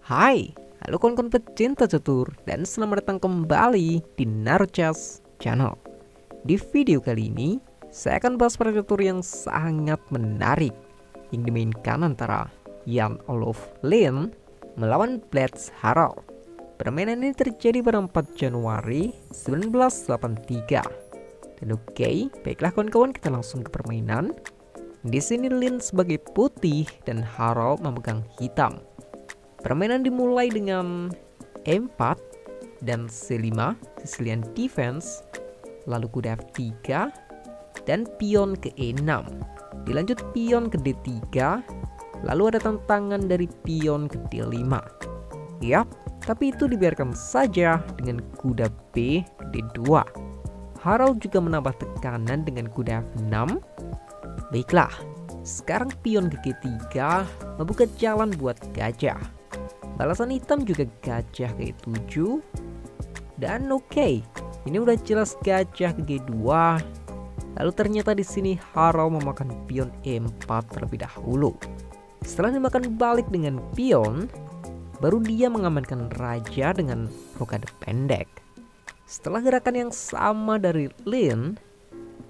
Hai, halo kawan-kawan pecinta catur dan selamat datang kembali di Naruchas Channel. Di video kali ini, saya akan bahas para catur yang sangat menarik yang dimainkan antara Jan Olof Lien melawan Blades Harald. Permainan ini terjadi pada 4 Januari 1983. Dan oke, baiklah kawan-kawan, kita langsung ke permainan. Di sini Lien sebagai putih dan Harald memegang hitam. Permainan dimulai dengan E4 dan C5, Sicilian defense, lalu kuda F3 dan pion ke E6. Dilanjut pion ke D3, lalu ada tantangan dari pion ke D5. Yap, tapi itu dibiarkan saja dengan kuda B ke D2. Harald juga menambah tekanan dengan kuda F6. Baiklah, sekarang pion ke G3 membuka jalan buat gajah. Balasan hitam juga gajah ke E7. Dan oke, ini udah jelas gajah ke G2. Lalu ternyata di sini Harald memakan pion E4 terlebih dahulu. Setelah dimakan balik dengan pion, baru dia mengamankan raja dengan rokade pendek. Setelah gerakan yang sama dari Lien,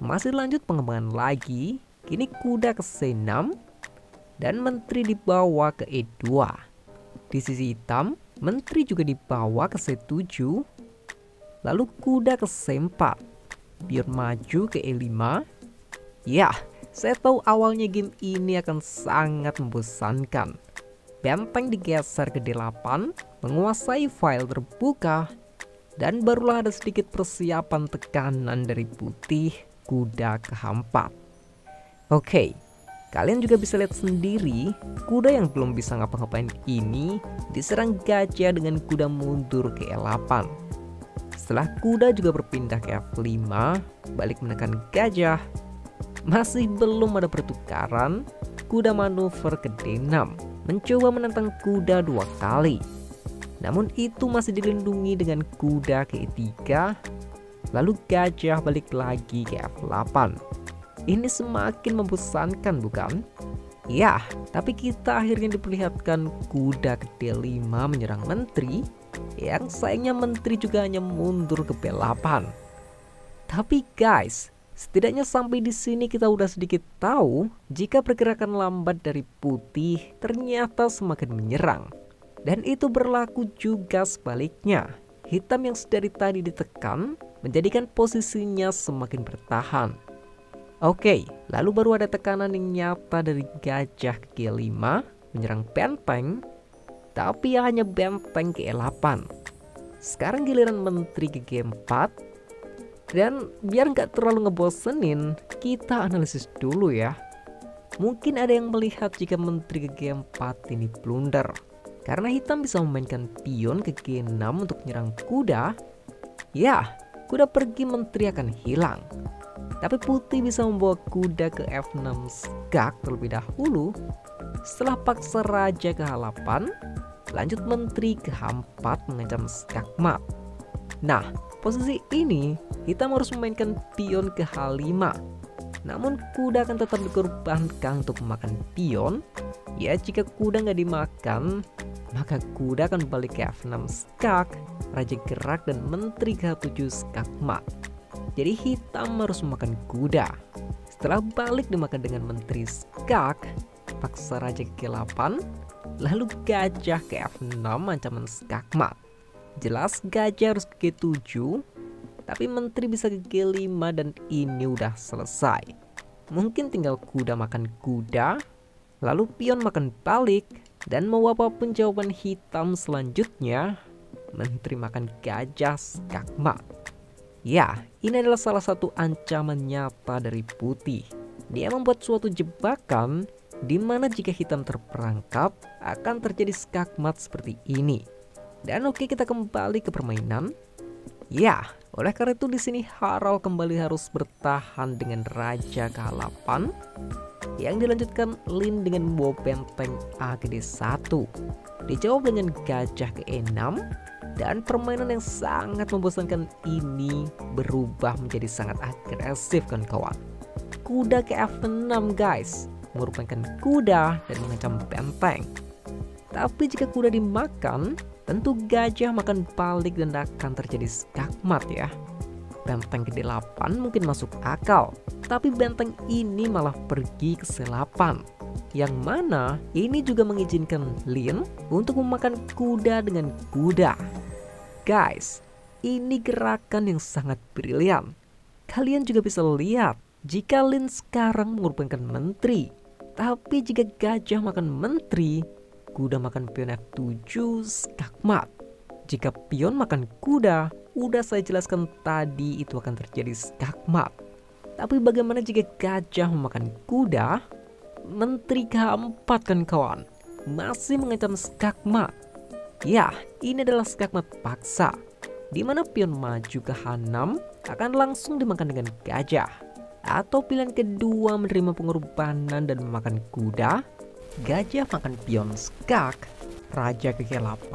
masih lanjut pengembangan lagi. Kini kuda ke C6 dan menteri dibawa ke E2. Di sisi hitam, menteri juga dibawa ke C7, lalu kuda ke C4, pion maju ke E5. Ya, saya tahu awalnya game ini akan sangat membosankan. Benteng digeser ke D8, menguasai file terbuka, dan barulah ada sedikit persiapan tekanan dari putih, kuda ke H4. Oke. Kalian juga bisa lihat sendiri, kuda yang belum bisa ngapa-ngapain ini diserang gajah dengan kuda mundur ke E8. Setelah kuda juga berpindah ke F5, balik menekan gajah. Masih belum ada pertukaran, kuda manuver ke D6, mencoba menantang kuda 2 kali. Namun itu masih dilindungi dengan kuda ke E3, lalu gajah balik lagi ke F8. Ini semakin membosankan, bukan? Ya, tapi kita akhirnya diperlihatkan kuda ke D5 menyerang menteri, yang sayangnya menteri juga hanya mundur ke B8. Tapi guys, setidaknya sampai di sini kita udah sedikit tahu jika pergerakan lambat dari putih ternyata semakin menyerang. Dan itu berlaku juga sebaliknya. Hitam yang sedari tadi ditekan menjadikan posisinya semakin bertahan. Oke, lalu baru ada tekanan yang nyata dari gajah ke G5 menyerang benteng, tapi hanya benteng ke E8. Sekarang giliran menteri ke G4, dan biar nggak terlalu ngebosenin, kita analisis dulu ya. Mungkin ada yang melihat jika menteri ke G4 ini blunder, karena hitam bisa memainkan pion ke G6 untuk menyerang kuda. Ya, kuda pergi menteri akan hilang. Tapi putih bisa membawa kuda ke F6 skak terlebih dahulu. Setelah paksa raja ke H8, lanjut menteri ke H4 mengancam skakmat. Nah, posisi ini hitam harus memainkan pion ke H5. Namun kuda akan tetap dikorbankan untuk memakan pion. Ya, jika kuda nggak dimakan, maka kuda akan balik ke F6 skak, raja gerak dan menteri ke H7 skakmat. Jadi hitam harus memakan kuda. Setelah balik dimakan dengan menteri skak, paksa raja ke G8, lalu gajah ke F6 ancaman skakmat. Jelas gajah harus ke G7, tapi menteri bisa ke G5 dan ini udah selesai. Mungkin tinggal kuda makan kuda, lalu pion makan balik, dan mau apapun jawaban hitam selanjutnya, menteri makan gajah skakmat. Ya, ini adalah salah satu ancaman nyata dari putih. Dia membuat suatu jebakan di mana jika hitam terperangkap akan terjadi skakmat seperti ini. Dan oke, kita kembali ke permainan. Ya, oleh karena itu di sini Harald kembali harus bertahan dengan raja ke H8 yang dilanjutkan Lien dengan membawa benteng A ke D1. Dijawab dengan gajah ke E6. Dan permainan yang sangat membosankan ini berubah menjadi sangat agresif kan kawan. Kuda ke F6 guys, mengorbankan kuda dan mengancam benteng. Tapi jika kuda dimakan, tentu gajah makan balik dan akan terjadi skakmat ya. Benteng ke-8 mungkin masuk akal, tapi benteng ini malah pergi ke C8. Yang mana ini juga mengizinkan Lin untuk memakan kuda dengan kuda. Guys, ini gerakan yang sangat brilian. Kalian juga bisa lihat jika Lin sekarang mengorbankan menteri. Tapi jika gajah makan menteri, kuda makan pion F7 skakmat. Jika pion makan kuda, udah saya jelaskan tadi itu akan terjadi skakmat. Tapi bagaimana jika gajah memakan kuda? Menteri keempat kan kawan, masih mengancam skakmat. Ya, ini adalah skakmat paksa, di mana pion maju ke H6 akan langsung dimakan dengan gajah. Atau pilihan kedua menerima pengorbanan dan memakan kuda, gajah makan pion skak, raja ke G8,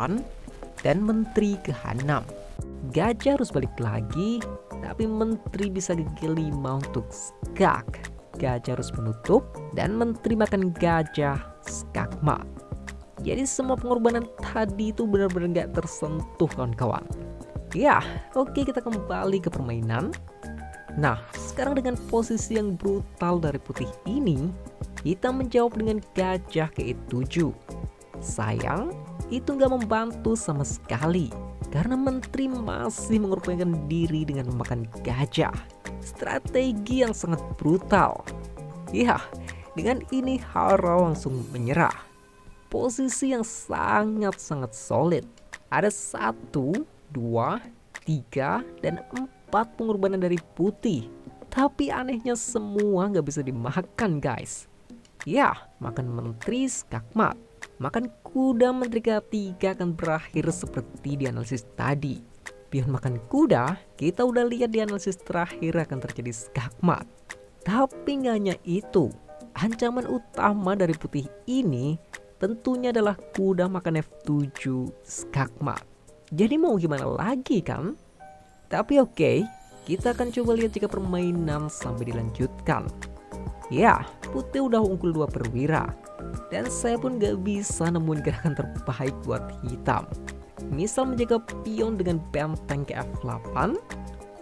dan menteri ke H6. Gajah harus balik lagi, tapi menteri bisa ke G5 untuk skak. Gajah harus menutup dan menteri makan gajah skakmat. Jadi semua pengorbanan tadi itu benar-benar gak tersentuh kawan-kawan. Ya, oke, kita kembali ke permainan. Nah, sekarang dengan posisi yang brutal dari putih ini, kita menjawab dengan gajah ke E7. Sayang, itu nggak membantu sama sekali, karena menteri masih mengorbankan diri dengan memakan gajah. Strategi yang sangat brutal. Ya, dengan ini Hara langsung menyerah. Posisi yang sangat-sangat solid. Ada 1, 2, 3, dan 4 pengorbanan dari putih. Tapi anehnya semua nggak bisa dimakan guys. Ya, makan menteri skakmat. Makan kuda menteri ketiga akan berakhir seperti di analisis tadi. Pion makan kuda, kita udah lihat di analisis terakhir akan terjadi skakmat. Tapi nggak hanya itu, ancaman utama dari putih ini tentunya adalah kuda makan F7 skakmat. Jadi mau gimana lagi kan? Tapi oke, kita akan coba lihat jika permainan sampai dilanjutkan. Ya, putih udah unggul 2 perwira. Dan saya pun gak bisa nemuin gerakan terbaik buat hitam. Misal menjaga pion dengan benteng ke F8,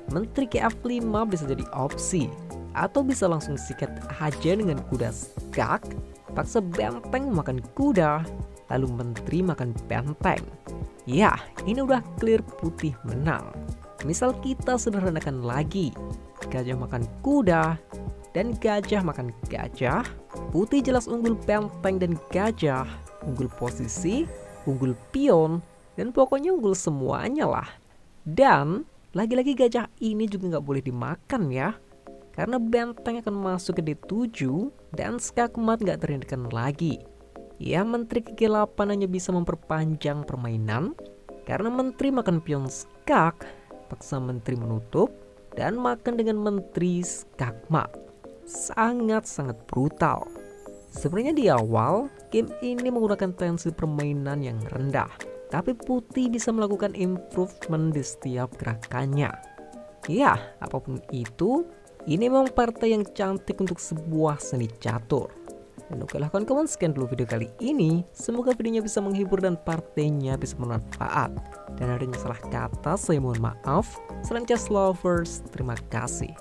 menteri ke F5 bisa jadi opsi. Atau bisa langsung sikat aja dengan kuda skak, paksa benteng makan kuda, lalu menteri makan benteng. Ya, ini udah clear putih menang. Misal kita sederhanakan lagi, gajah makan kuda, dan gajah makan gajah, putih jelas unggul benteng dan gajah, unggul posisi, unggul pion, dan pokoknya unggul semuanya lah. Dan lagi-lagi gajah ini juga nggak boleh dimakan ya, karena benteng akan masuk ke D7 dan skakmat nggak terhindarkan lagi. Ya, menteri ke G8 hanya bisa memperpanjang permainan, karena menteri makan pion skak, paksa menteri menutup, dan makan dengan menteri skakmat. Sangat-sangat brutal. Sebenarnya di awal, game ini menggunakan tensi permainan yang rendah, tapi putih bisa melakukan improvement di setiap gerakannya. Ya, apapun itu, ini memang partai yang cantik untuk sebuah seni catur. Dan oke lah kawan-kawan, sekian dulu video kali ini. Semoga videonya bisa menghibur dan partainya bisa bermanfaat. Dan adanya salah kata, saya mohon maaf. Salam chess lovers, terima kasih.